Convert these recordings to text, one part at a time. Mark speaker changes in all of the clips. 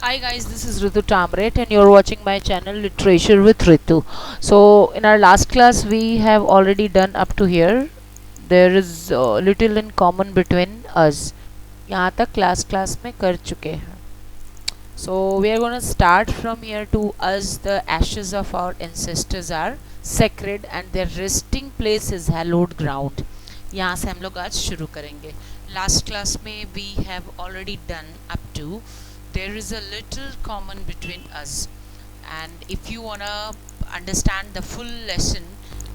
Speaker 1: Hi guys, this is Ritu Tamret and you're watching my channel Literature with Ritu. So in our last class we have already done up to here. There is little in common between us. यहाँ तक class में कर चुके हैं. So we are going to start from here. To us the ashes of our ancestors are sacred and their resting place is hallowed ground. यहाँ से हम लोग आज शुरू करेंगे. Last class में we have already done up to there is a little common between us, and if you want to understand the full lesson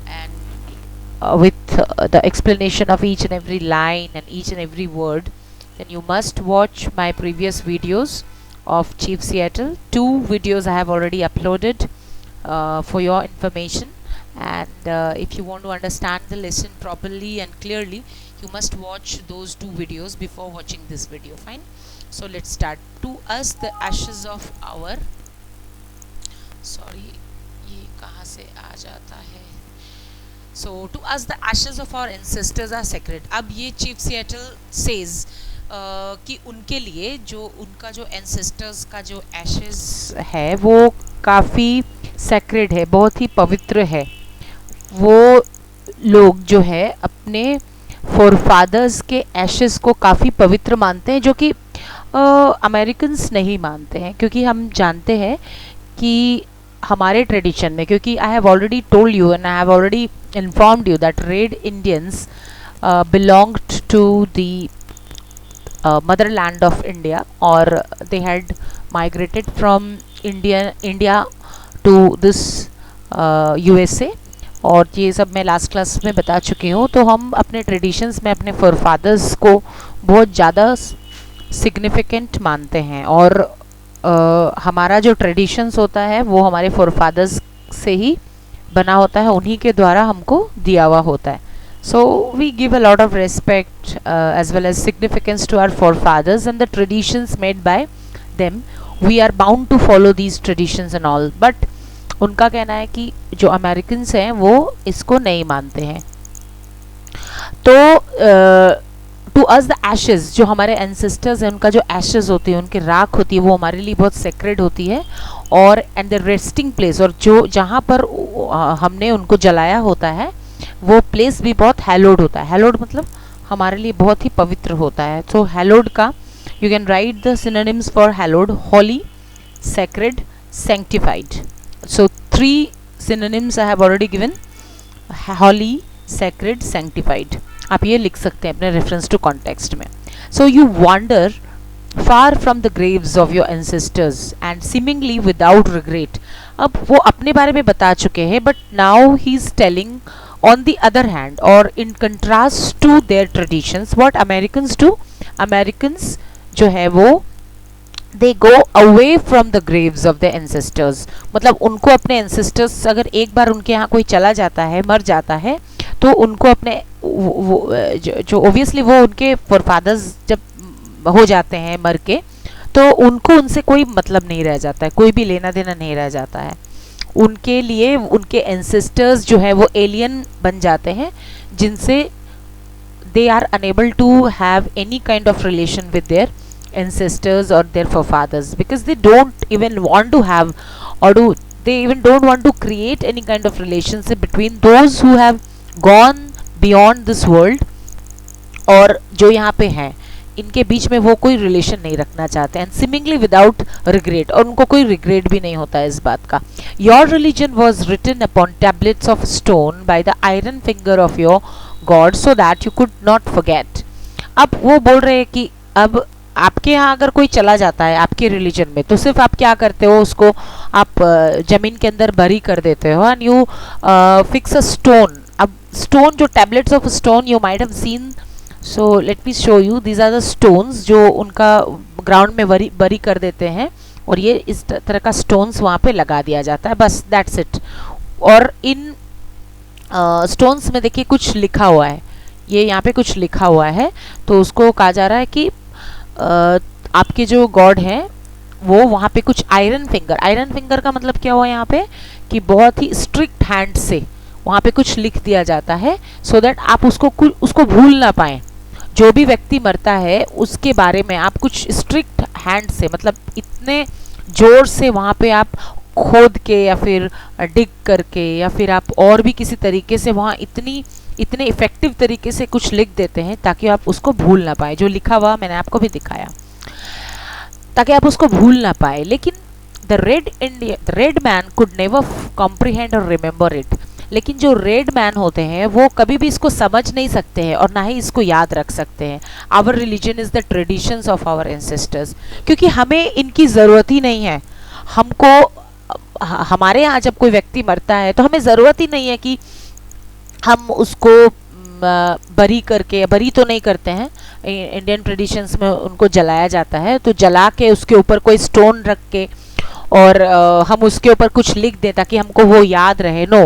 Speaker 1: and with the explanation of each and every line and each and every word, then you must watch my previous videos of Chief Seattle. 2 videos I have already uploaded for your information, and if you want to understand the lesson properly and clearly, you must watch those 2 videos before watching this video. Fine. So let's start. To us the ashes of our ये कहाँ से आ जाता है. So to us the ashes of our ancestors are sacred. अब ये Chief Seattle says कि उनके लिए जो उनका जो ancestors का जो ashes है वो काफ़ी sacred है, बहुत ही पवित्र है. वो लोग जो है अपने forefathers के ashes को काफ़ी पवित्र मानते हैं, जो कि अमेरिकन्स नहीं मानते हैं, क्योंकि हम जानते हैं कि हमारे ट्रेडिशन में, क्योंकि I have already told you and I have already informed you that red Indians belonged to the motherland of India, और they had migrated from India to this USA, और ये सब मैं लास्ट क्लास में बता चुकी हूँ. तो हम अपने ट्रेडिशंस में अपने फोरफादर्स को बहुत ज़्यादा सिग्निफिकेंट मानते हैं, और हमारा जो ट्रेडिशंस होता है वो हमारे फोरफादर्स से ही बना होता है, उन्हीं के द्वारा हमको दिया हुआ होता है. So we give a lot of respect as well as significance to our forefathers and the traditions made by them. We are bound to follow these traditions and all, but उनका कहना है कि जो अमेरिकन्स हैं वो इसको नहीं मानते हैं. तो टू अस द एशेज, जो हमारे एंसेस्टर्स हैं उनका जो एशेज होती है, उनकी राख होती है, वो हमारे लिए बहुत सेक्रेड होती है. और एंड द रेस्टिंग प्लेस, और जो जहाँ पर हमने उनको जलाया होता है वो प्लेस भी बहुत हैलोड होता है. हैलोड मतलब हमारे लिए बहुत ही पवित्र होता है. तो हैलोड का you can write the synonyms for hallowed: holy, sacred, sanctified. So 3 synonyms I have already given: holy, sacred, sanctified. आप ये लिख सकते हैं अपने रेफरेंस टू कॉन्टेक्स्ट में. So you wander far from the graves of your ancestors and seemingly without regret. अब वो अपने बारे में बता चुके हैं, but now he is telling on the other hand, और in contrast to their traditions, what Americans do. Americans जो है वो they go away from the graves of the ancestors. मतलब उनको अपने एंसेस्टर्स, अगर एक बार उनके यहाँ कोई चला जाता है, मर जाता है, तो उनको अपने जो ओबियसली वो उनके फोरफादर्स जब हो जाते हैं मर के, तो उनको उनसे कोई मतलब नहीं रह जाता है, कोई भी लेना देना नहीं रह जाता है. उनके लिए उनके एंसेस्टर्स जो है वो एलियन बन जाते हैं, जिनसे they are enable to have any kind of relation with their ancestors or their forefathers, because they don't even want to have, or they even don't want to create any kind of relationship between those who have gone beyond this world और जो यहाँ पे हैं. इनके बीच में वो कोई relation नहीं रखना चाहते हैं, seemingly without regret, और उनको कोई रिग्रेट भी नहीं होता है इस बात का. Your religion was written upon tablets of stone by the iron finger of your God so that you could not forget. अब वो बोल रहे हैं कि अब आपके यहाँ अगर कोई चला जाता है आपके रिलीजन में, तो सिर्फ आप क्या करते हो, उसको आप ज़मीन के अंदर बरी कर देते हो, and you fix a stone. अब स्टोन, जो tablets of stone you might have seen, so let me show you. These are the stones जो उनका ग्राउंड में बरी कर देते हैं, और ये इस तरह का स्टोन्स वहाँ पे लगा दिया जाता है, बस दैट्स इट. और इन स्टोन्स में देखिए कुछ लिखा हुआ है, ये यहाँ पे कुछ लिखा हुआ है, तो उसको कहा जा रहा है कि आपके जो गॉड हैं वो वहाँ पे कुछ आयरन फिंगर का मतलब क्या हुआ यहाँ पे, कि बहुत ही स्ट्रिक्ट हैंड से वहाँ पे कुछ लिख दिया जाता है, सो दैट आप उसको भूल ना पाएँ. जो भी व्यक्ति मरता है उसके बारे में आप कुछ स्ट्रिक्ट हैंड से, मतलब इतने जोर से वहाँ पे आप खोद के या फिर डिग करके या फिर आप और भी किसी तरीके से वहाँ इतने इफ़ेक्टिव तरीके से कुछ लिख देते हैं ताकि आप उसको भूल ना पाए। जो लिखा हुआ मैंने आपको भी दिखाया, ताकि आप उसको भूल ना पाए। लेकिन the red man could never comprehend और रिमेंबर इट। लेकिन जो रेड मैन होते हैं वो कभी भी इसको समझ नहीं सकते हैं और ना ही इसको याद रख सकते हैं। Our religion is the traditions of our ancestors, क्योंकि हमें इनकी ज़रूरत ही नहीं है। हमको हमारे यहाँ जब कोई व्यक्ति मरता है तो हमें ज़रूरत ही नहीं है कि हम उसको बरी करके, बरी तो नहीं करते हैं, इंडियन ट्रेडिशंस में उनको जलाया जाता है, तो जला के उसके ऊपर कोई स्टोन रख के और हम उसके ऊपर कुछ लिख दें ताकि हमको वो याद रहे। No,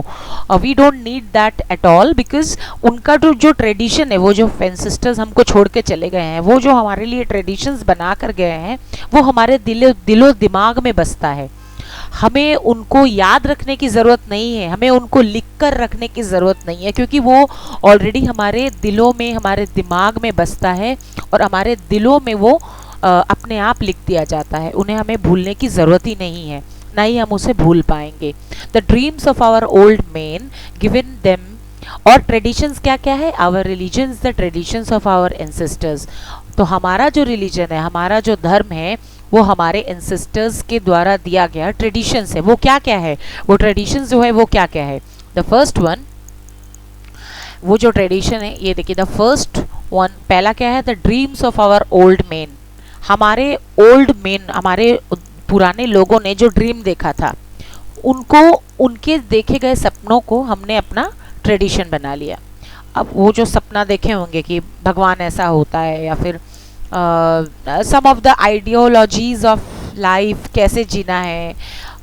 Speaker 1: we don't need that at all, because उनका जो ट्रेडिशन है, वो जो एंसेस्टर्स हमको छोड़ के चले गए हैं, वो जो हमारे लिए ट्रेडिशंस बना कर गए हैं, वो हमारे दिलो दिमाग में बसता है। हमें उनको याद रखने की ज़रूरत नहीं है, हमें उनको लिख कर रखने की ज़रूरत नहीं है, क्योंकि वो ऑलरेडी हमारे दिलों में, हमारे दिमाग में बसता है और हमारे दिलों में वो अपने आप लिख दिया जाता है। उन्हें हमें भूलने की ज़रूरत ही नहीं है, ना ही हम उसे भूल पाएंगे। The dreams of our old man given them, और ट्रेडिशंस क्या क्या है? Our religions the traditions of our ancestors. तो हमारा जो रिलीजन है, हमारा जो धर्म है, वो हमारे एंसेस्टर्स के द्वारा दिया गया ट्रेडिशंस है। वो क्या क्या है? वो ट्रेडिशंस जो है वो क्या क्या है? द फर्स्ट वन, वो जो ट्रेडिशन है, ये देखिए, द फर्स्ट वन, पहला क्या है? The dreams of our old man. हमारे ओल्ड मैन, हमारे पुराने लोगों ने जो ड्रीम देखा था, उनको, उनके देखे गए सपनों को हमने अपना ट्रेडिशन बना लिया। अब वो जो सपना देखे होंगे कि भगवान ऐसा होता है, या फिर some of the ideologies of life, कैसे जीना है,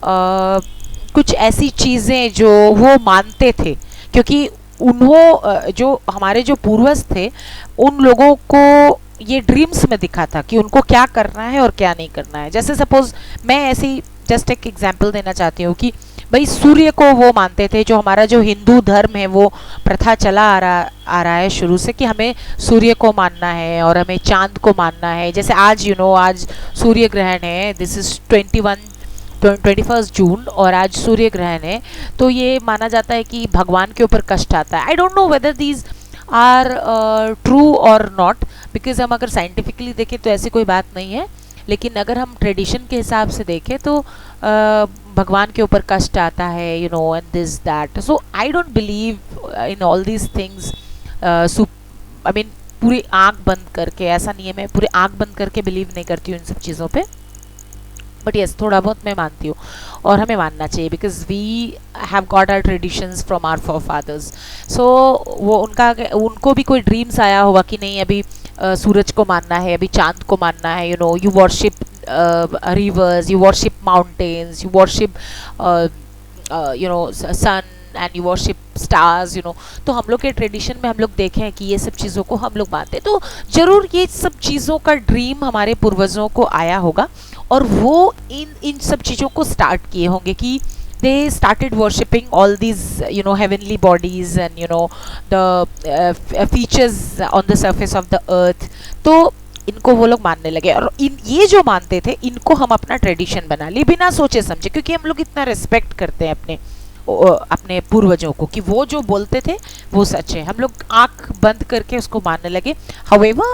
Speaker 1: कुछ ऐसी चीज़ें जो वो मानते थे, क्योंकि जो हमारे जो पूर्वज थे, उन लोगों को ये ड्रीम्स में दिखा था कि उनको क्या करना है और क्या नहीं करना है। जैसे सपोज मैं ऐसी जस्ट एक एग्जांपल देना चाहती हूँ कि भाई सूर्य को वो मानते थे, जो हमारा जो हिंदू धर्म है वो प्रथा चला आ रहा है शुरू से, कि हमें सूर्य को मानना है और हमें चांद को मानना है। जैसे आज आज सूर्य ग्रहण है, दिस इज 21 जून, और आज सूर्य ग्रहण है, तो ये माना जाता है कि भगवान के ऊपर कष्ट आता है। I don't know whether these are true और नॉट, बिकॉज हम अगर साइंटिफिकली देखें तो ऐसी कोई बात नहीं है, लेकिन अगर हम ट्रेडिशन के हिसाब से देखें तो भगवान के ऊपर कष्ट आता है, and this that. So I don't believe in all these things. I mean पूरी आंख बंद करके, ऐसा नहीं है, मैं पूरी आंख बंद करके बिलीव नहीं करती हूँ इन सब चीज़ों पे, बट यस, थोड़ा बहुत मैं मानती हूँ और हमें मानना चाहिए, because we have got our traditions from our forefathers. So वो उनको भी कोई ड्रीम्स आया होगा कि नहीं, अभी सूरज को मानना है, अभी चांद को मानना है, you worship rivers, you worship mountains, you worship sun, and you worship stars, तो हम लोग के ट्रेडिशन में हम लोग देखे हैं कि ये सब चीज़ों को हम लोग मानते हैं। तो ज़रूर ये सब चीज़ों का ड्रीम हमारे पूर्वजों को आया होगा और वो इन सब चीज़ों को स्टार्ट किए होंगे कि they started worshipping all these heavenly bodies and the features on the surface of the earth। तो इनको वो लोग मानने लगे, और ये जो मानते थे, इनको हम अपना ट्रेडिशन बना लिए बिना सोचे समझे, क्योंकि हम लोग इतना रिस्पेक्ट करते हैं अपने पूर्वजों को कि वो जो बोलते थे वो सच है। हम लोग आंख बंद करके उसको मानने लगे। However,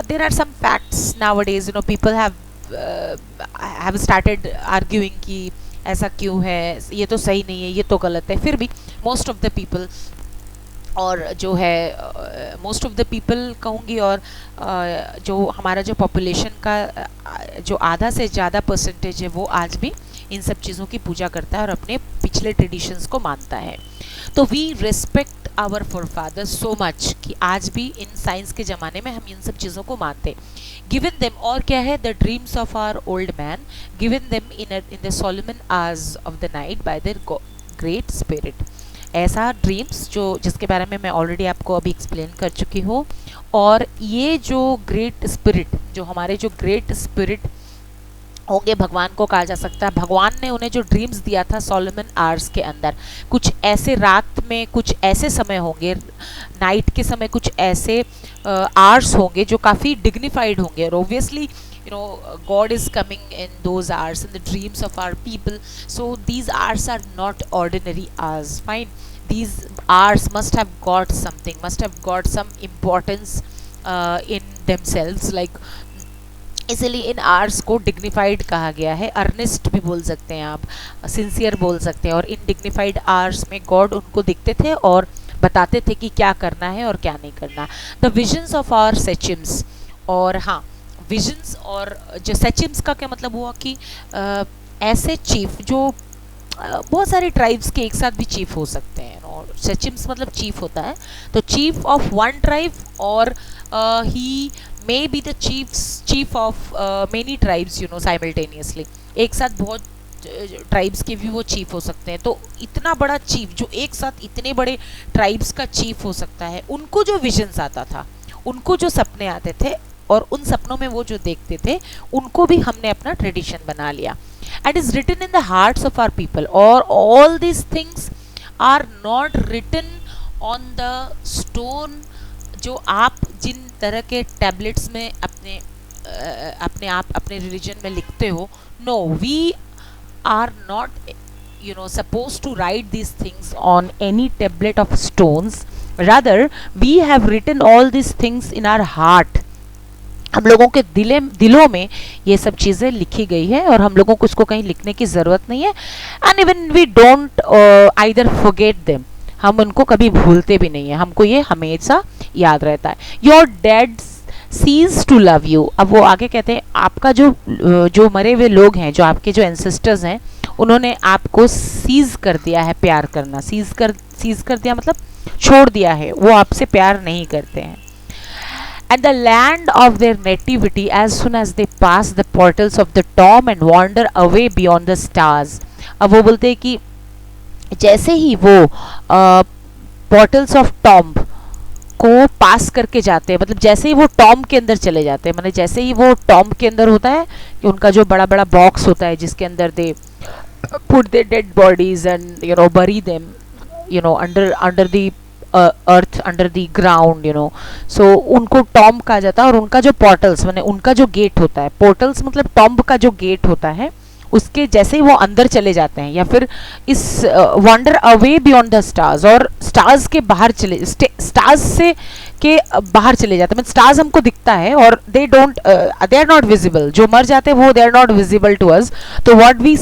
Speaker 1: there are some facts nowadays, people have started arguing कि ऐसा क्यों है, ये तो सही नहीं है, ये तो गलत है। फिर भी मोस्ट ऑफ द पीपल, और जो है मोस्ट ऑफ द पीपल कहूँगी, और जो हमारा जो पॉपुलेशन का जो आधा से ज़्यादा परसेंटेज है, वो आज भी इन सब चीज़ों की पूजा करता है और अपने पिछले ट्रेडिशंस को मानता है। तो we respect our forefathers so much कि आज भी इन साइंस के ज़माने में हम इन सब चीज़ों को मानते। गिवन देम, और क्या है? The dreams of our old man given them in the solemn hours of the night by their great spirit. ऐसा ड्रीम्स जिसके बारे में मैं ऑलरेडी आपको अभी एक्सप्लेन कर चुकी हूँ, और ये जो ग्रेट स्पिरिट, जो हमारे जो ग्रेट स्पिरिट होंगे, भगवान को कहा जा सकता है, भगवान ने उन्हें जो ड्रीम्स दिया था सोलोमन आवर्स के अंदर, कुछ ऐसे रात में कुछ ऐसे समय होंगे, नाइट के समय कुछ ऐसे आवर्स होंगे जो काफ़ी डिग्निफाइड होंगे। और obviously God is coming in those hours in the dreams of our people. So these hours are not ordinary hours, fine. These hours must have got something, must have got some importance in themselves, like इसलिए in arts को dignified कहा गया है। Ernest भी बोल सकते हैं आप, सिंसियर बोल सकते हैं। और इन डिग्निफाइड आर्ट्स में गॉड उनको दिखते थे और बताते थे कि क्या करना है और क्या नहीं करना। द विजन्स ऑफ आवर सेचिम्स, और हाँ, विजन्स और जो सेचिम्स का क्या मतलब हुआ कि ऐसे चीफ जो बहुत सारे ट्राइब्स के एक साथ भी चीफ हो सकते हैं। सेचिम्स मतलब चीफ होता है, तो चीफ ऑफ वन ट्राइब और ही may be the chief of many tribes simultaneously। एक साथ बहुत ट्राइब्स के भी वो चीफ हो सकते हैं। तो इतना बड़ा चीफ जो एक साथ इतने बड़े ट्राइब्स का चीफ हो सकता है, उनको जो विजन्स आता था, उनको जो सपने आते थे और उन सपनों में वो जो देखते थे, उनको भी हमने अपना ट्रेडिशन बना लिया। And is written in the hearts of our people, और all these things are not written on the stone, जो आप जिन तरह के टैबलेट्स में अपने आप अपने रिलीजन में लिखते हो। No, we are not supposed to write these things on any tablet of stones, rather we have written all these things in our heart। हम लोगों के दिलों में ये सब चीज़ें लिखी गई है और हम लोगों को इसको कहीं लिखने की ज़रूरत नहीं है। And even we don't either forget them, हम उनको कभी भूलते भी नहीं है, हमको ये हमेशा याद रहता है। Your dead cease to love you. अब वो आगे कहते हैं आपका जो मरे हुए लोग हैं, जो आपके जो एंसेस्टर्स हैं, उन्होंने आपको सीज कर दिया है प्यार करना। सीज कर दिया मतलब छोड़ दिया है, वो आपसे प्यार नहीं करते हैं। At the land of their nativity, as soon as they pass the portals of the tomb and wander away beyond the stars। अब वो बोलते हैं कि जैसे ही वो पोर्टल्स ऑफ टॉम्ब को पास करके जाते हैं, मतलब जैसे ही वो टॉम्ब के अंदर चले जाते हैं, मतलब जैसे ही वो टॉम्ब के अंदर होता है कि उनका जो बड़ा बड़ा बॉक्स होता है जिसके अंदर they put their dead bodies and bury them under the earth, under the ground, so उनको टॉम्ब कहा जाता है। और उनका जो पोर्टल्स माने उनका जो गेट होता है, पोर्टल्स मतलब टॉम्ब का जो गेट होता है, उसके जैसे ही वो अंदर चले जाते हैं या फिर इस wonder away beyond the stars, और स्टार्स के बाहर स्टार्स से के बाहर चले जाते हैं। स्टार्स हमको दिखता है और दे आर नॉट विजिबल, जो मर जाते हैं वो they are not visible to us. तो what we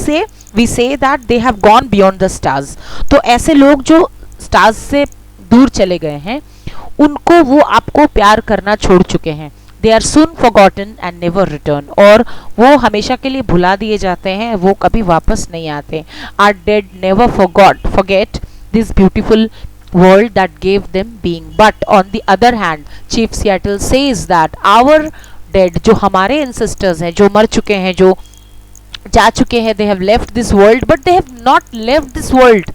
Speaker 1: say that they have gone beyond the stars. तो ऐसे लोग जो स्टार्स से दूर चले गए हैं, उनको वो आपको प्यार करना छोड़ चुके हैं। They are soon forgotten and never return, और वो हमेशा के लिए भुला दिए जाते हैं, वो कभी वापस नहीं आते। Our dead never forget this beautiful world that gave them being, but on the other hand, Chief Seattle says that our dead, जो हमारे ancestors हैं, जो मर चुके हैं, जो जा चुके हैं, they have left this world, but they have not left this world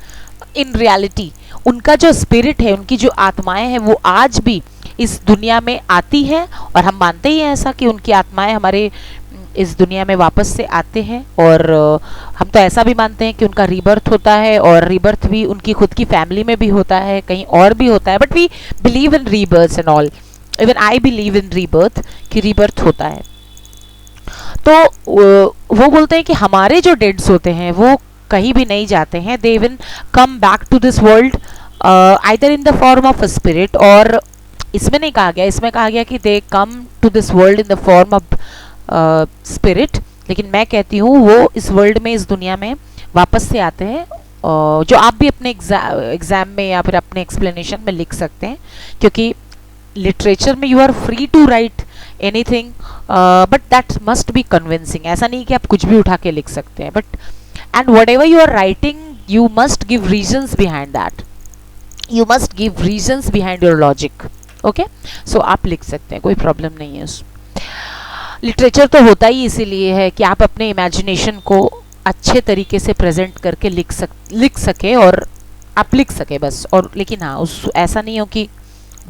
Speaker 1: in reality। उनका जो स्पिरिट है, उनकी जो आत्माएं हैं, वो आज भी इस दुनिया में आती है, और हम मानते ही हैं ऐसा कि उनकी आत्माएं हमारे इस दुनिया में वापस से आते हैं। और हम तो ऐसा भी मानते हैं कि उनका रीबर्थ होता है, और रीबर्थ भी उनकी खुद की फैमिली में भी होता है, कहीं और भी होता है। But we believe in rebirth and all, even I believe in rebirth, कि रीबर्थ होता है। तो वो बोलते हैं कि हमारे जो डेड्स होते हैं वो कहीं भी नहीं जाते हैं। They even come back to this world either in the form of a spirit, और इसमें नहीं कहा गया, इसमें कहा गया कि they come to this world in the form of spirit, लेकिन मैं कहती हूँ वो इस वर्ल्ड में, इस दुनिया में वापस से आते हैं, जो आप भी अपने एग्जाम में या फिर अपने एक्सप्लेनेशन में लिख सकते हैं, क्योंकि लिटरेचर में you are free to write anything, but that must be convincing. ऐसा नहीं कि आप कुछ भी उठा के लिख सकते हैं, but and whatever you are writing you must give reasons behind that, you must give reasons behind your logic. Okay, so आप लिख सकते हैं, कोई प्रॉब्लम नहीं है उस। लिटरेचर तो होता ही इसीलिए है कि आप अपने इमेजिनेशन को अच्छे तरीके से प्रेजेंट करके लिख सके, और आप लिख सके बस। और लेकिन हाँ, उस ऐसा नहीं हो कि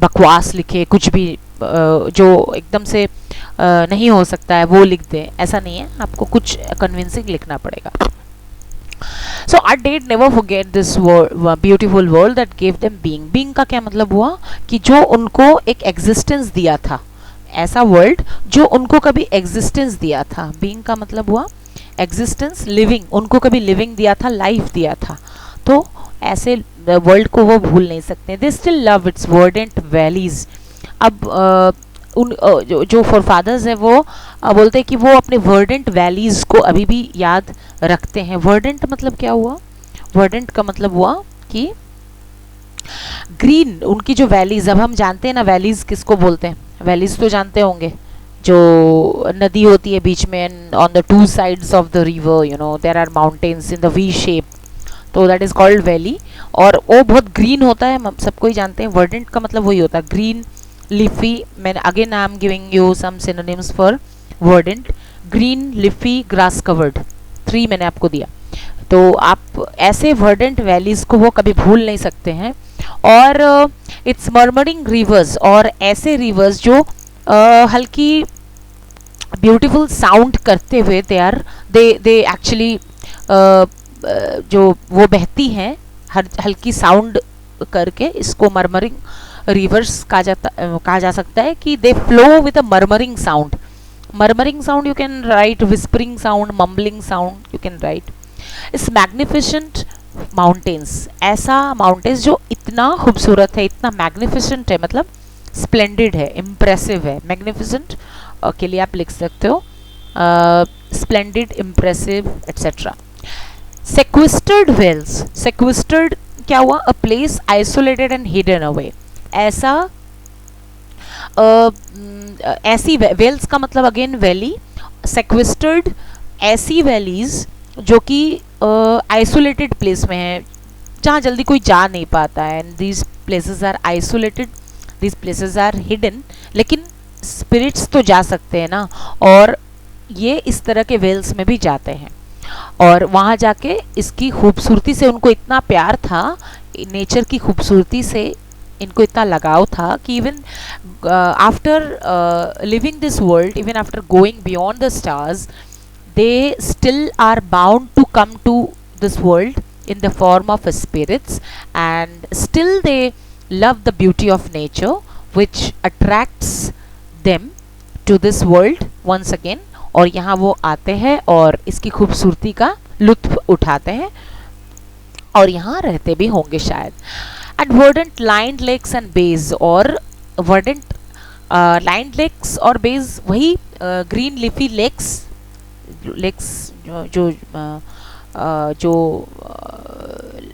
Speaker 1: बकवास लिखे, कुछ भी जो एकदम से नहीं हो सकता है वो लिख दे, ऐसा नहीं है, आपको कुछ कन्विंसिंग लिखना पड़ेगा। So our dead never forget this beautiful world that gave them being। Being का क्या मतलब हुआ कि जो उनको एक existence दिया था, ऐसा वर्ल्ड जो उनको कभी एग्जिस्टेंस दिया था, बीइंग का मतलब हुआ एग्जिस्टेंस, लिविंग, उनको कभी लिविंग दिया था, लाइफ दिया था, तो ऐसे वर्ल्ड को वो भूल नहीं सकते। They still love its verdant valleys. अब जो फोरफादर्स हैं वो बोलते हैं कि वो अपने वर्डेंट वैलीज को अभी भी याद रखते हैं। वर्डेंट मतलब क्या हुआ? वर्डेंट का मतलब हुआ कि ग्रीन, उनकी जो वैलीज, अब हम जानते हैं ना वैलीज किसको बोलते हैं, वैलीज तो जानते होंगे, जो नदी होती है बीच में, on the two sides of the river you know there are mountains in the V shape, तो दैट इज कॉल्ड वैली, और वो बहुत ग्रीन होता है, हम सबको ही जानते हैं। वर्डेंट का मतलब वही होता है, ग्रीन, लीफी। मैंने again I am giving you some synonyms for verdant, green, leafy, grass covered, 3 मैंने आपको दिया। तो आप ऐसे वर्डेंट वैलीज को वो कभी भूल नहीं सकते हैं। और इट्स मर्मरिंग रिवर्स, और ऐसे रिवर्स जो हल्की ब्यूटीफुल साउंड करते हुए दे एक्चुअली जो वो बहती हैं हल्की साउंड करके, इसको मर्मरिंग रिवर्स कहा जा सकता है कि they flow with a murmuring sound. Murmuring sound you can write, whispering sound, mumbling sound you can write. इस मैग्निफिसेंट माउंटेन्स, ऐसा माउंटेन्स जो इतना खूबसूरत है, इतना मैग्निफिसेंट है, मतलब स्प्लेंडेड है, इम्प्रेसिव है। मैग्निफिसेंट के लिए आप लिख सकते हो स्प्लेंडेड, इम्प्रेसिव एट्सेट्रा। सेक्विस्टर्ड वेल्स, सेक्विस्टर्ड क्या हुआ? A place isolated and hidden away. ऐसा ऐसी वेल्स का मतलब अगेन वैली, सेक्विस्टर्ड ऐसी वैलीज जो कि आइसोलेटेड प्लेस में है, जहाँ जल्दी कोई जा नहीं पाता है। And these places are isolated, these places are hidden, लेकिन स्पिरिट्स तो जा सकते हैं ना, और ये इस तरह के वेल्स में भी जाते हैं, और वहाँ जाके इसकी खूबसूरती से उनको इतना प्यार था, नेचर की खूबसूरती से इनको इतना लगाव था कि even after living this world, even after going beyond the stars, they still are bound to come to this world in the form of spirits, and still they love the beauty of nature which attracts them to this world once again, और यहाँ वो आते हैं और इसकी खूबसूरती का लुत्फ उठाते हैं, और यहाँ रहते भी होंगे शायद। And verdant lined lakes and bays, और वर्डेंट लाइन्ड लेक्स और बेज वही ग्रीन लीफी लेक्स जो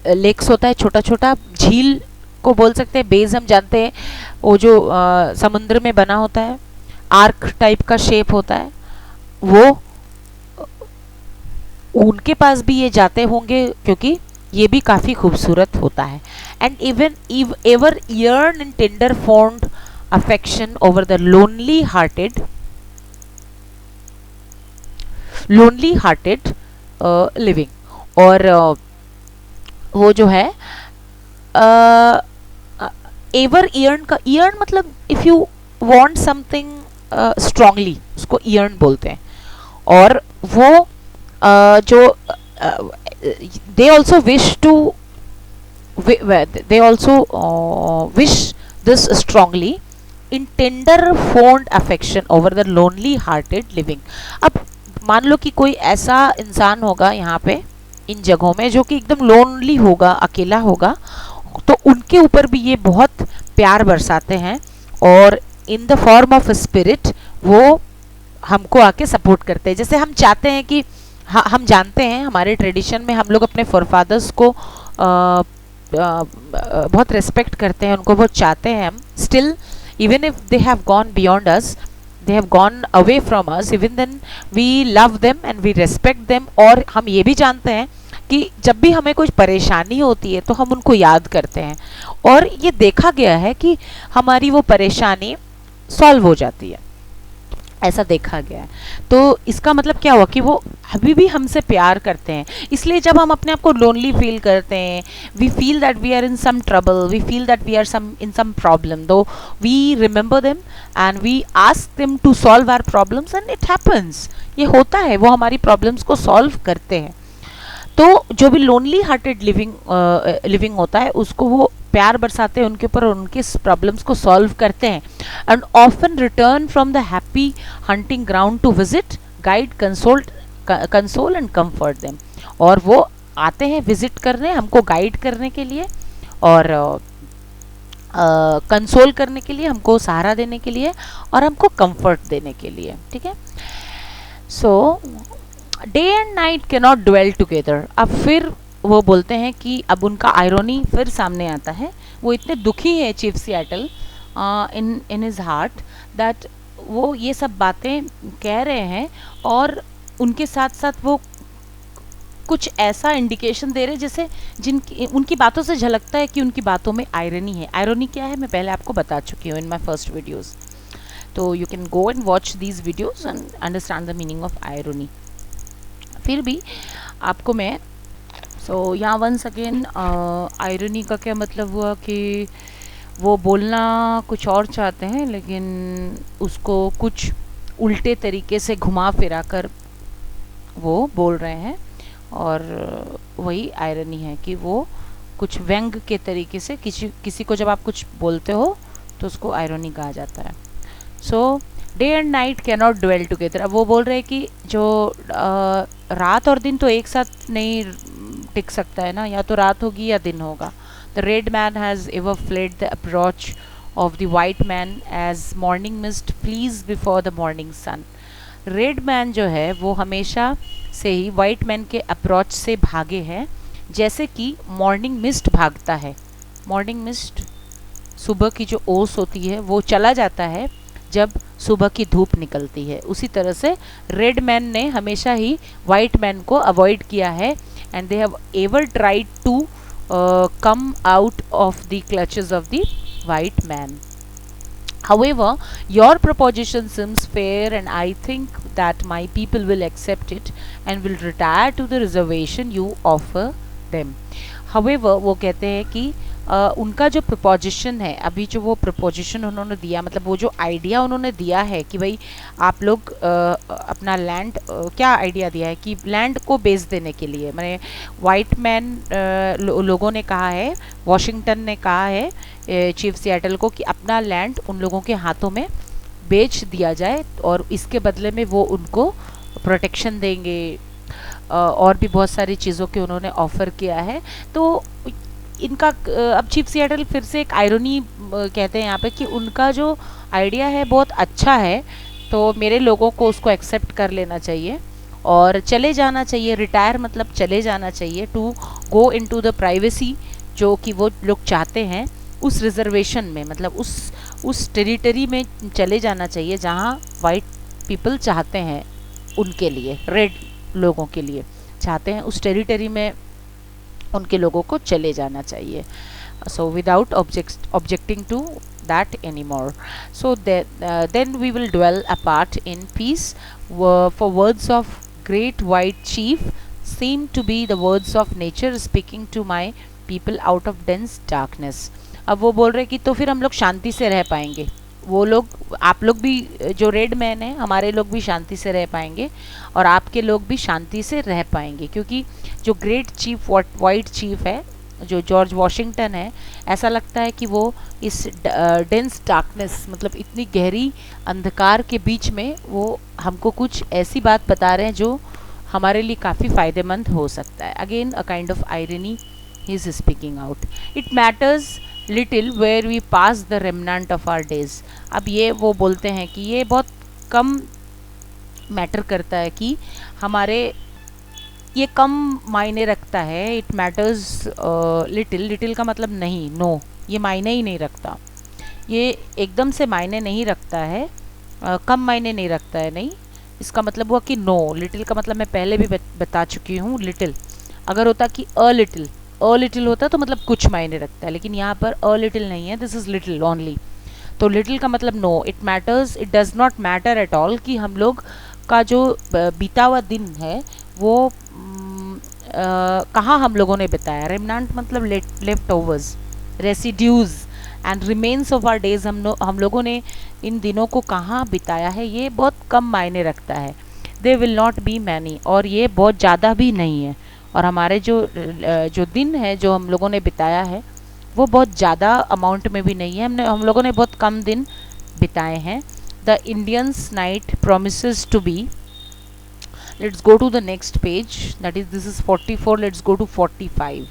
Speaker 1: लेक्स होता है, छोटा छोटा झील को बोल सकते हैं। बेज हम जानते हैं वो जो समुद्र में बना होता है, आर्क टाइप का शेप होता है, वो उनके पास भी ये जाते होंगे क्योंकि ये भी काफ़ी खूबसूरत होता है। And even ever yearn in tender fond affection over the lonely hearted living, और वो जो है एवर yearn का, yearn मतलब if you want something strongly, उसको yearn बोलते हैं। और वो जो they also wish this strongly in tender fond affection over the lonely hearted living। अब मान लो कि कोई ऐसा इंसान होगा यहाँ पे इन जगहों में जो कि एकदम लोनली होगा, अकेला होगा, तो उनके ऊपर भी ये बहुत प्यार बरसाते हैं, और इन द फॉर्म ऑफ स्पिरिट वो हमको आके सपोर्ट करते हैं। जैसे हम चाहते हैं कि हम जानते हैं हमारे ट्रेडिशन में हम लोग अपने फोरफादर्स को बहुत रिस्पेक्ट करते हैं, उनको बहुत चाहते हैं हम। Still even if they have gone beyond us, they have gone away from us, even then we love them and we respect them। और हम ये भी जानते हैं कि जब भी हमें कुछ परेशानी होती है तो हम उनको याद करते हैं, और ये देखा गया है कि हमारी वो परेशानी सॉल्व हो जाती है, ऐसा देखा गया है। तो इसका मतलब क्या हुआ कि वो अभी भी हमसे प्यार करते हैं। इसलिए जब हम अपने आप को लोनली फील करते हैं, we feel that we are in some trouble, we feel that we are in some problem, though we remember them and we ask them to solve our problems, and it happens, ये होता है, वो हमारी problems को solve करते हैं। तो जो भी लोनली हार्टेड लिविंग होता है उसको वो प्यार बरसाते हैं उनके ऊपर और उनके प्रॉब्लम्स को सॉल्व करते हैं. And often return from the happy hunting ground to visit, guide, console and comfort them. और वो आते हैं विजिट करने, हमको गाइड करने के लिए और कंसोल करने के लिए, हमको सहारा देने के लिए और हमको कंफर्ट देने के लिए. ठीक है. So day and night can not dwell together. अब फिर वो बोलते हैं कि अब उनका आयरोनी फिर सामने आता है. वो इतने दुखी है chief Seattle in his heart that वो ये सब बातें कह रहे हैं और उनके साथ साथ वो कुछ ऐसा इंडिकेशन दे रहे हैं जैसे जिनकी उनकी बातों से झलकता है कि उनकी बातों में आयरनी है. आयरनी क्या है मैं पहले आपको बता चुकी हूँ इन माई फर्स्ट वीडियोज़. तो you can go and watch these videos and understand the meaning of irony. फिर भी आपको मैं यहाँ वंस अगेन आयरनी का क्या मतलब हुआ कि वो बोलना कुछ और चाहते हैं लेकिन उसको कुछ उल्टे तरीके से घुमा फिरा कर वो बोल रहे हैं और वही आयरनी है कि वो कुछ व्यंग के तरीके से किसी को जब आप कुछ बोलते हो तो उसको आयरनी कहा जाता है. So day and night can not dwell together. अब वो बोल रहे हैं कि जो रात और दिन तो एक साथ नहीं टिक सकता है ना, या तो रात होगी या दिन होगा. The red man has ever fled the approach of the white man as morning mist flees before the morning sun. Red man जो है वो हमेशा से ही वाइट मैन के अप्रोच से भागे हैं जैसे कि मॉर्निंग मिस्ट भागता है. मॉर्निंग मिस्ट सुबह की जो ओस होती है वो चला जाता है जब सुबह की धूप निकलती है. उसी तरह से रेड मैन ने हमेशा ही वाइट मैन को अवॉइड किया है and they have ever tried to come out of the clutches of the white man. However, your proposition seems fair and I think that my people will accept it and will retire to the reservation you offer them. However, वो कहते हैं कि उनका जो preposition है, अभी जो वो प्रपोजिशन उन्होंने दिया, मतलब वो जो आइडिया उन्होंने दिया है कि भाई आप लोग अपना लैंड, क्या आइडिया दिया है कि लैंड को बेच देने के लिए, मैंने वाइट मैन लोगों ने कहा है, वॉशिंगटन ने कहा है चीफ सिएटल को कि अपना लैंड उन लोगों के हाथों में बेच दिया जाए और इसके बदले में वो उनको प्रोटेक्शन देंगे और भी बहुत सारी चीज़ों के उन्होंने ऑफ़र किया है. तो इनका अब चीफ सिएटल फिर से एक आयरनी कहते हैं यहाँ पे कि उनका जो आइडिया है बहुत अच्छा है, तो मेरे लोगों को उसको एक्सेप्ट कर लेना चाहिए और चले जाना चाहिए. रिटायर मतलब चले जाना चाहिए. To go into the privacy जो कि वो लोग चाहते हैं, उस रिजर्वेशन में, मतलब उस टेरिटरी में चले जाना चाहिए जहाँ वाइट पीपल चाहते हैं उनके लिए, रेड लोगों के लिए चाहते हैं, उस टेरिटरी में उनके लोगों को चले जाना चाहिए. So without objecting to that anymore. So then we will dwell apart in peace, for words of great white chief seem to be the words of nature speaking to my people out of dense darkness. अब वो बोल रहे कि तो फिर हम लोग शांति से रह पाएंगे, वो लोग, आप लोग भी जो रेड मैन है, हमारे लोग भी शांति से रह पाएंगे और आपके लोग भी शांति से रह पाएंगे, क्योंकि जो ग्रेट चीफ वाइट चीफ है जो जॉर्ज वॉशिंगटन है, ऐसा लगता है कि वो इस डेंस डार्कनेस, मतलब इतनी गहरी अंधकार के बीच में वो हमको कुछ ऐसी बात बता रहे हैं जो हमारे लिए काफ़ी फ़ायदेमंद हो सकता है. Again a kind of irony he is speaking out. It matters little where we pass the remnant of our days. अब ये वो बोलते हैं कि ये बहुत कम मैटर करता है कि हमारे, ये कम मायने रखता है. इट मैटर्स लिटिल, लिटिल का मतलब नहीं, नो, ये मायने ही नहीं रखता, ये एकदम से मायने नहीं रखता है, कम मायने नहीं रखता है. नहीं, इसका मतलब हुआ कि नो. लिटिल का मतलब मैं पहले भी बता चुकी हूँ. लिटिल अगर होता कि अ लिटिल होता तो मतलब कुछ मायने रखता है, लेकिन यहाँ पर अ लिटिल नहीं है, दिस इज़ लिटिल ओनली. तो लिटिल का मतलब no. It matters, it does not matter at all कि हम लोग का जो बीता हुआ दिन है वो कहाँ हम लोगों ने बिताया. रेमनेंट मतलब leftovers, residues and remains of our days, हम लोगों ने इन दिनों को कहाँ बिताया है, ये बहुत कम मायने रखता है. They will not be many, और ये बहुत ज़्यादा भी नहीं है. और हमारे जो दिन है जो हम लोगों ने बिताया है वो बहुत ज़्यादा अमाउंट में भी नहीं है, हम लोगों ने बहुत कम दिन बिताए हैं। The Indians night promises to be, let's go to the next page, that is this is 44, let's go to 45।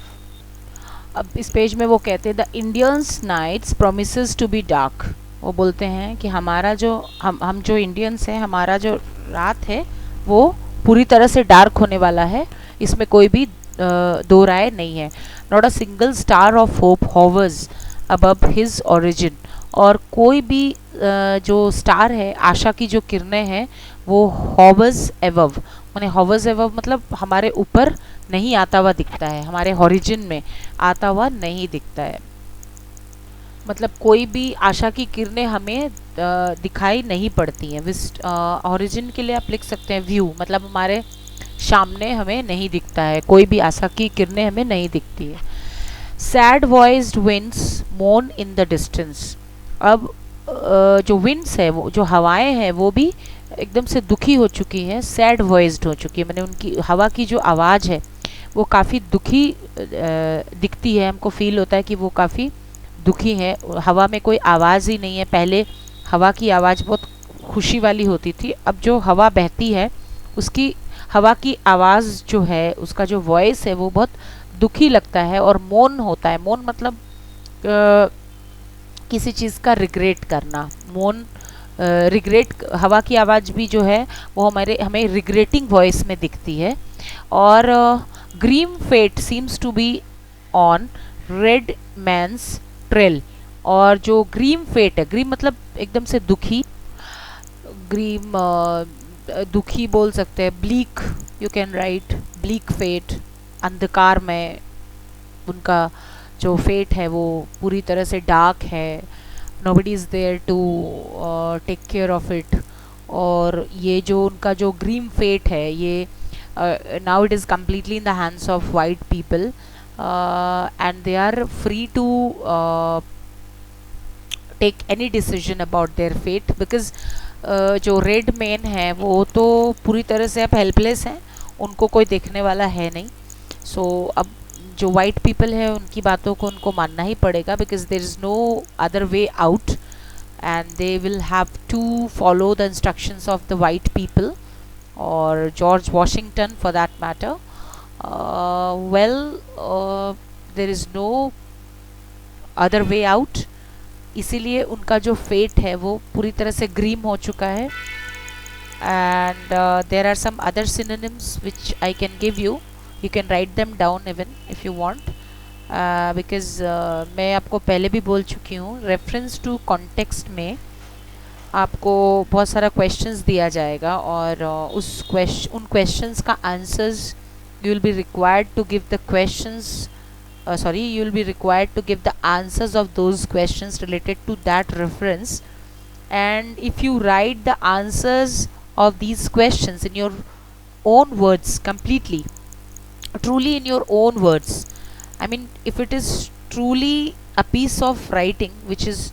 Speaker 1: अब इस पेज में वो कहते हैं the Indians nights promises to be dark. वो बोलते हैं कि हमारा जो हम जो इंडियंस हैं, हमारा जो रात है वो पूरी तरह से डार्क होने वाला है, इसमें कोई भी दो राय नहीं है। Not a single star of hope hovers above his origin, और कोई भी जो स्टार है, आशा की जो किरणें हैं, वो हॉवर्स एवव, माने हॉवर्स एवव मतलब हमारे ऊपर नहीं आता हुआ दिखता है, हमारे हॉरिजिन में आता हुआ नहीं दिखता है। मतलब कोई भी आशा की किरणें हमें दिखाई नहीं पड़ती हैं। ओरिजिन के लिए आप लिख सकते हैं व्यू, मतलब हमारे सामने हमें नहीं दिखता है, कोई भी आशा की किरणें हमें नहीं दिखती है। सैड वॉइस्ड विंड्स मोन इन द डिस्टेंस। अब जो विंड्स है, वो जो हवाएं हैं, वो भी एकदम से दुखी हो चुकी है, सैड वॉइस्ड हो चुकी है, मैंने उनकी हवा की जो आवाज़ है वो काफ़ी दुखी दिखती है, हमको फील होता है कि वो काफ़ी दुखी है। हवा में कोई आवाज़ ही नहीं है। पहले हवा की आवाज़ बहुत खुशी वाली होती थी, अब जो हवा बहती है उसकी हवा की आवाज़ जो है, उसका जो वॉइस है वो बहुत दुखी लगता है और मौन होता है। मौन मतलब किसी चीज़ का रिग्रेट करना, मौन रिग्रेट। हवा की आवाज़ भी जो है वो हमें रिग्रेटिंग वॉइस में दिखती है। और grim fate seems to be on red man's trail. और जो ग्रीम फेट है, ग्रीम मतलब एकदम से दुखी, ग्रीम दुखी बोल सकते हैं, bleak, you can write bleak fate, अंधकार में उनका जो फेट है वो पूरी तरह से डार्क है, nobody is there to take care of it. और ये जो उनका जो ग्रीम फेट है, ये now it is completely in the hands of white people, and they are free to take any decision about their fate, because जो red man है वो तो पूरी तरह से अब हेल्पलेस हैं, उनको कोई देखने वाला है नहीं। सो अब जो वाइट पीपल है उनकी बातों को उनको मानना ही पड़ेगा, because there is no other way out, and they will have to follow the instructions of the white people और George Washington for that matter. Well, there is no other way out, इसीलिए उनका जो fate है वो पूरी तरह से grim हो चुका है। And there are some other synonyms which I can give you, you can write them down even if you want, because मैं आपको पहले भी बोल चुकी हूँ, रेफरेंस टू कॉन्टेक्स्ट में आपको बहुत सारा क्वेश्चंस दिया जाएगा, और उन क्वेश्चंस का answers you will be required to give the questions, you will be required to give the answers of those questions related to that reference. And if you write the answers of these questions in your own words completely, truly in your own words, I mean if it is truly a piece of writing which is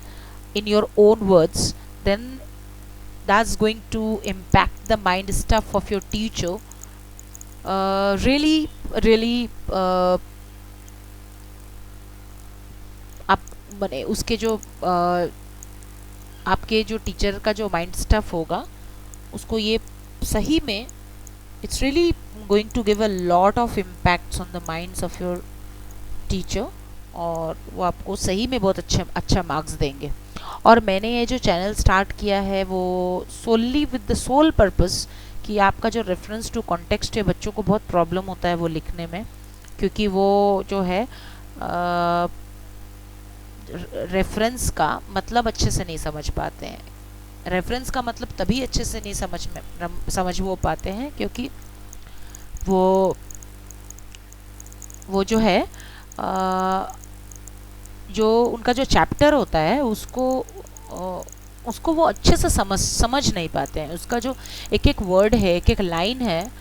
Speaker 1: in your own words, then that's going to impact the mind stuff of your teacher really आप माने उसके जो आपके जो teacher का जो mind stuff होगा उसको ये सही में it's really going to give a lot of impacts on the minds of your teacher, और वो आपको सही में बहुत अच्छा मार्क्स देंगे। और मैंने ये जो चैनल स्टार्ट किया है वो सोली विद द सोल पर्पस कि आपका जो रेफरेंस टू कॉन्टेक्स्ट है, बच्चों को बहुत प्रॉब्लम होता है वो लिखने में, क्योंकि वो जो है रेफरेंस का मतलब अच्छे से नहीं समझ पाते हैं। रेफरेंस का मतलब तभी अच्छे से नहीं समझ वो पाते हैं क्योंकि वो जो है जो उनका जो चैप्टर होता है उसको वो अच्छे से समझ नहीं पाते हैं। उसका जो एक एक वर्ड है, एक एक लाइन है,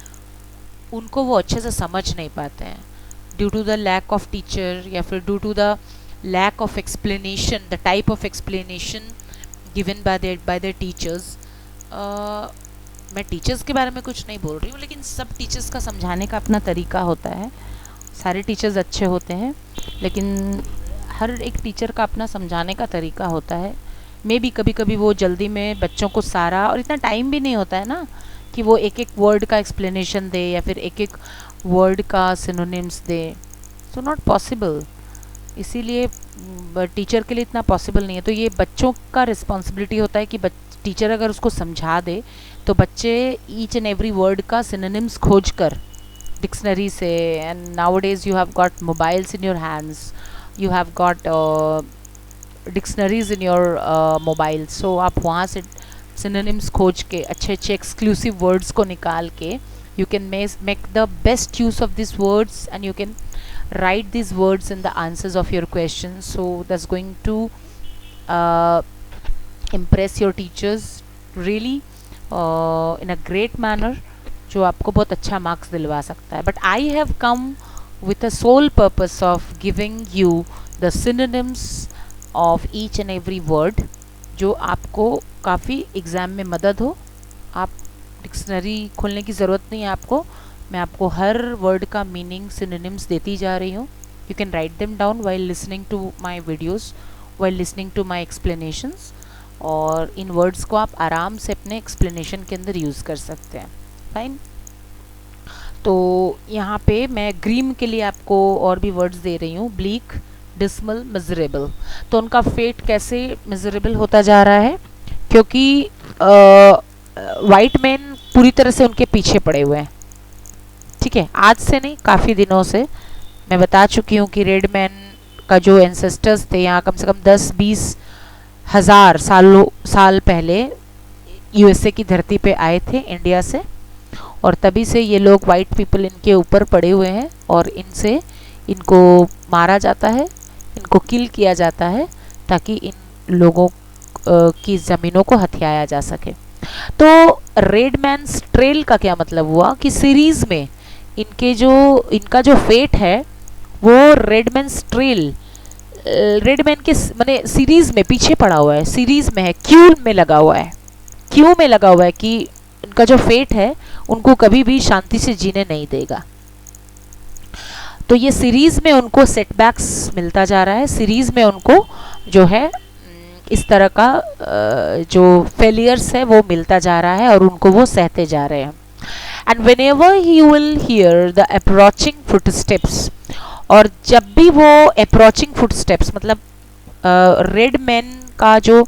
Speaker 1: उनको वो अच्छे से समझ नहीं पाते हैं, due to the lack of teacher या फिर due to the lack of explanation, the type of explanation given by their teachers. मैं टीचर्स के बारे में कुछ नहीं बोल रही हूँ, लेकिन सब टीचर्स का समझाने का अपना तरीका होता है। सारे टीचर्स अच्छे होते हैं, लेकिन हर एक टीचर का अपना समझाने का तरीका होता है। मे भी कभी कभी वो जल्दी में बच्चों को सारा, और इतना टाइम भी नहीं होता है ना कि वो एक एक वर्ड का एक्सप्लेनेशन दे या फिर एक एक वर्ड का synonyms they. So not possible, इसीलिए टीचर के लिए इतना पॉसिबल नहीं है। तो ये बच्चों का रिस्पॉन्सिबिलिटी होता है कि टीचर अगर उसको समझा दे तो बच्चे ईच एंड एवरी वर्ड का सिनोनिम्स खोज कर डिक्शनरी से, and nowadays you have got mobiles in your hands, you have got dictionaries in your mobile, so आप वहाँ से सिनोनिम्स खोज के अच्छे अच्छे एक्सक्लूसिव वर्ड्स को निकाल के you can make the best use of this words and you can write these words in the answers of your questions. So that's going to impress your teachers really in a great manner, जो आपको बहुत अच्छा marks दिलवा सकता है. But I have come with a sole purpose of giving you the synonyms of each and every word, जो आपको काफ़ी एग्ज़ाम में मदद हो. आप डिक्शनरी खोलने की ज़रूरत नहीं है आपको, मैं आपको हर वर्ड का मीनिंग सिनोनिम्स देती जा रही हूँ. You can write them down while listening to my videos, while listening to my explanations, और इन वर्ड्स को आप आराम से अपने एक्सप्लेनेशन के अंदर यूज़ कर सकते हैं. फाइन. तो यहाँ पे मैं ग्रीम के लिए आपको और भी वर्ड्स दे रही हूँ. Bleak, dismal, miserable. तो उनका फेट कैसे मिजरेबल होता जा रहा है, क्योंकि वाइट मैन पूरी तरह से उनके पीछे पड़े हुए हैं. ठीक है, आज से नहीं, काफ़ी दिनों से मैं बता चुकी हूँ कि रेड मैन का जो एंसेस्टर्स थे यहाँ कम से कम 10-20 हज़ार साल पहले यूएसए की धरती पे आए थे इंडिया से, और तभी से ये लोग वाइट पीपल इनके ऊपर पड़े हुए हैं और इनको मारा जाता है, इनको किल किया जाता है ताकि इन लोगों की ज़मीनों को हथियाया जा सके. तो रेड मैन्स ट्रेल का क्या मतलब हुआ कि सीरीज़ में इनका जो फेट है वो रेडमैन्स ट्रेल, रेडमैन के माने सीरीज में पीछे पड़ा हुआ है, सीरीज में है, क्यू में लगा हुआ है, क्यू में लगा हुआ है कि इनका जो फेट है उनको कभी भी शांति से जीने नहीं देगा. तो ये सीरीज में उनको सेटबैक्स मिलता जा रहा है, सीरीज में उनको जो है इस तरह का जो फेलियर्स है वो मिलता जा रहा है और उनको वो सहते जा रहे हैं. And whenever he will hear the approaching footsteps, और जब भी वो approaching footsteps मतलब रेड मैन का जो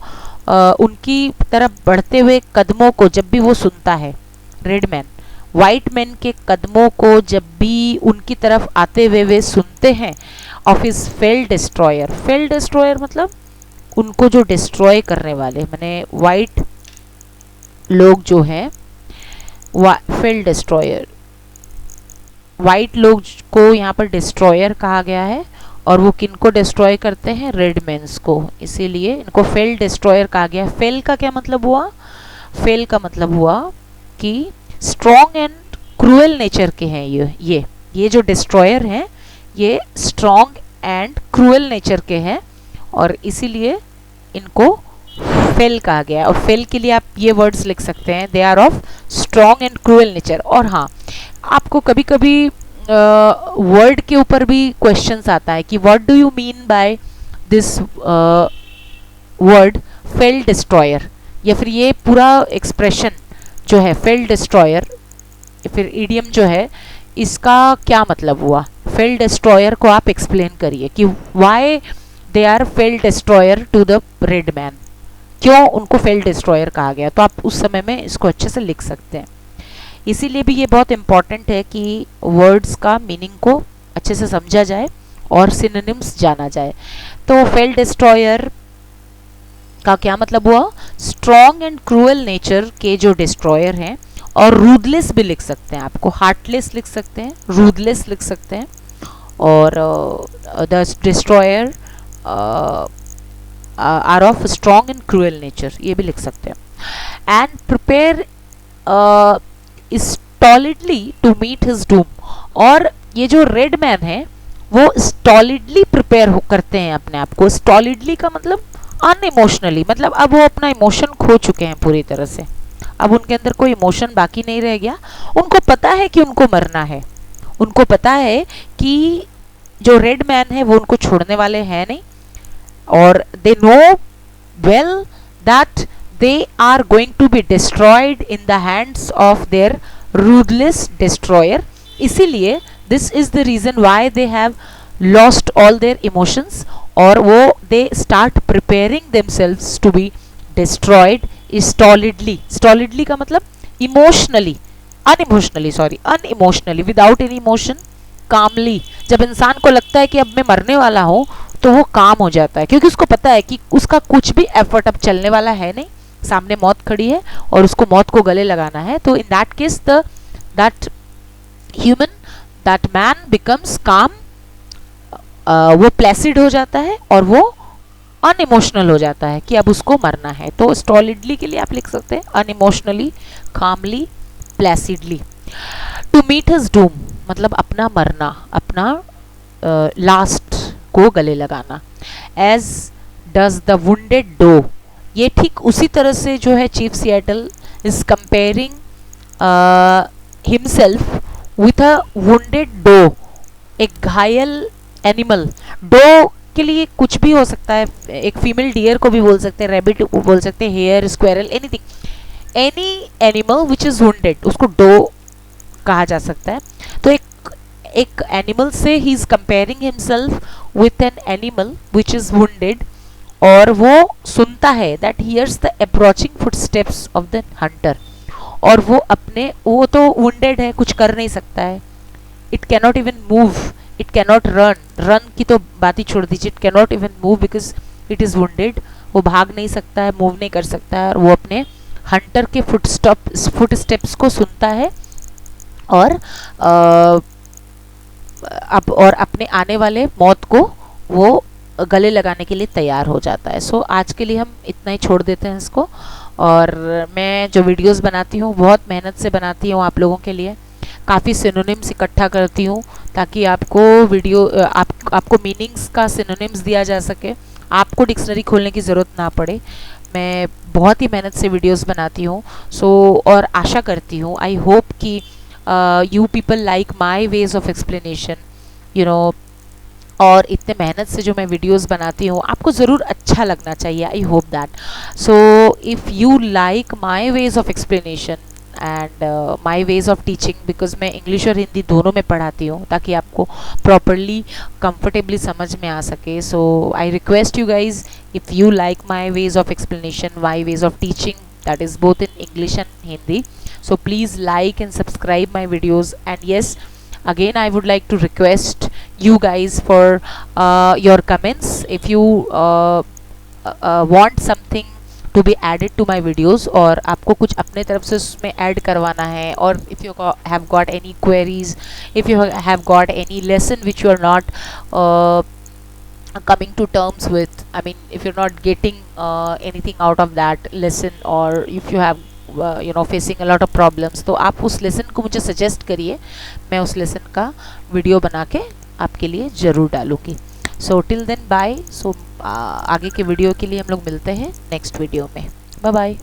Speaker 1: उनकी तरफ बढ़ते हुए कदमों को जब भी वो सुनता है, रेड मैन वाइट मैन के कदमों को जब भी उनकी तरफ आते हुए वे सुनते हैं of his fail destroyer. Fail destroyer मतलब उनको जो डिस्ट्रॉय करने वाले, माने वाइट लोग जो हैं, फेल डिस्ट्रॉयर, वाइट लोग को यहाँ पर डिस्ट्रॉयर कहा गया है, और वो किनको डिस्ट्रॉय करते हैं, रेडमैन्स को, इसीलिए इनको फेल डिस्ट्रॉयर कहा गया. फेल का क्या मतलब हुआ, फेल का मतलब हुआ कि स्ट्रॉन्ग एंड क्रूएल नेचर के हैं ये जो डिस्ट्रॉयर हैं ये स्ट्रॉन्ग एंड क्रूएल नेचर के हैं, और इसीलिए इनको फेल कहा गया. और फेल के लिए आप ये वर्ड्स लिख सकते हैं, they are of strong and cruel nature. और हाँ, आपको कभी कभी वर्ड के ऊपर भी क्वेश्चंस आता है कि what do you mean by this word fail destroyer, या फिर ये पूरा एक्सप्रेशन जो है फेल डिस्ट्रॉयर, फिर इडियम जो है इसका क्या मतलब हुआ. फेल डिस्ट्रॉयर को आप एक्सप्लेन करिए कि why they are fell destroyer to the red man, क्यों उनको फेल डिस्ट्रॉयर कहा गया. तो आप उस समय में इसको अच्छे से लिख सकते हैं. इसीलिए भी ये बहुत इंपॉर्टेंट है कि वर्ड्स का मीनिंग को अच्छे से समझा जाए और सिनोनिम्स जाना जाए. तो फेल डिस्ट्रॉयर का क्या मतलब हुआ, स्ट्रॉन्ग एंड क्रूएल नेचर के जो डिस्ट्रॉयर हैं, और रूदलेस भी लिख सकते हैं, आपको हार्टलेस लिख सकते हैं, रूदलेस लिख सकते हैं, और the destroyer are of strong and cruel nature, ये भी लिख सकते हैं. And prepare stolidly to meet his doom. और ये जो रेड मैन है वो स्टॉलिडली प्रिपेयर करते हैं अपने आप को. स्टॉलिडली का मतलब अनइमोशनली, मतलब अब वो अपना इमोशन खो चुके हैं पूरी तरह से, अब उनके अंदर कोई इमोशन बाकी नहीं रह गया. उनको पता है कि उनको मरना है, उनको पता है कि जो रेड मैन है वो उनको छोड़ने वाले हैं नहीं, और they know well that they are going to be destroyed in the hands of their ruthless destroyer. इसीलिए this is the reason why they have lost all their emotions, और वो they start preparing themselves to be destroyed stolidly. stolidly का मतलब emotionally, unemotionally, sorry, unemotionally, without any emotion, calmly. जब इंसान को लगता है कि अब मैं मरने वाला हूँ तो वो काम हो जाता है, क्योंकि उसको पता है कि उसका कुछ भी एफर्ट अब चलने वाला है नहीं, सामने मौत खड़ी है और उसको मौत को गले लगाना है. तो in that case the that human, that man becomes काम, वो प्लेसिड हो जाता है और वो अनइमोशनल हो जाता है कि अब उसको मरना है. तो स्टॉलिडली के लिए आप लिख सकते हैं unemotionally, calmly, placidly. To meet his doom मतलब अपना मरना, अपना लास्ट को गले लगाना. As does the wounded doe, ये ठीक उसी तरह से जो है chief Seattle is comparing himself with a wounded doe, एक घायल एनिमल. डो के लिए कुछ भी हो सकता है, एक फीमेल डियर को भी बोल सकते हैं, रैबिट बोल सकते हैं, hare, squirrel, anything, any animal which is wounded उसको डो कहा जा सकता है. तो एक एनिमल से ही is comparing himself with an animal which is wounded, और वो सुनता है that hears the approaching footsteps of the hunter, और वो अपने, वो तो वुंडेड है, कुछ कर नहीं सकता है, it cannot even move, it cannot run, run की तो बात ही छोड़ दीजिए, it cannot even move because it is wounded. वो भाग नहीं सकता है, मूव नहीं कर सकता है, और वो अपने हंटर के फुटस्टेप्स को सुनता है और अब और अपने आने वाले मौत को वो गले लगाने के लिए तैयार हो जाता है. सो आज के लिए हम इतना ही छोड़ देते हैं इसको. और मैं जो वीडियोस बनाती हूँ बहुत मेहनत से बनाती हूँ आप लोगों के लिए, काफ़ी सिनोनिम्स इकट्ठा करती हूँ ताकि आपको वीडियो आपको मीनिंग्स का सिनोनिम्स दिया जा सके, आपको डिक्शनरी खोलने की ज़रूरत ना पड़े. मैं बहुत ही मेहनत से वीडियोस बनाती हूँ. और आशा करती हूँ, आई होप कि you people like my ways of explanation, you know, और इतने मेहनत से जो मैं वीडियोस बनाती हूँ आपको ज़रूर अच्छा लगना चाहिए. I hope that. So if you like my ways of explanation and my ways of teaching, because मैं इंग्लिश और हिंदी दोनों में पढ़ाती हूँ ताकि आपको प्रॉपरली कंफर्टेबली समझ में आ सके. So I request you guys, if you like my ways of explanation, my ways of teaching, that is both in English and Hindi, so please like and subscribe my videos. And yes, again I would like to request you guys for your comments. If you want something to be added to my videos, और आपको कुछ अपने तरफ से उसमें add करवाना है, और if you have got any queries, if you have got any lesson which you are not coming to terms with, I mean if you're not getting anything out of that lesson, or if you have facing a lot of problems, तो आप उस lesson को मुझे suggest करिए, मैं उस lesson का video बना के आपके लिए ज़रूर डालूँगी. So till then bye. So आगे के वीडियो के लिए हम लोग मिलते हैं नेक्स्ट वीडियो में. Bye bye.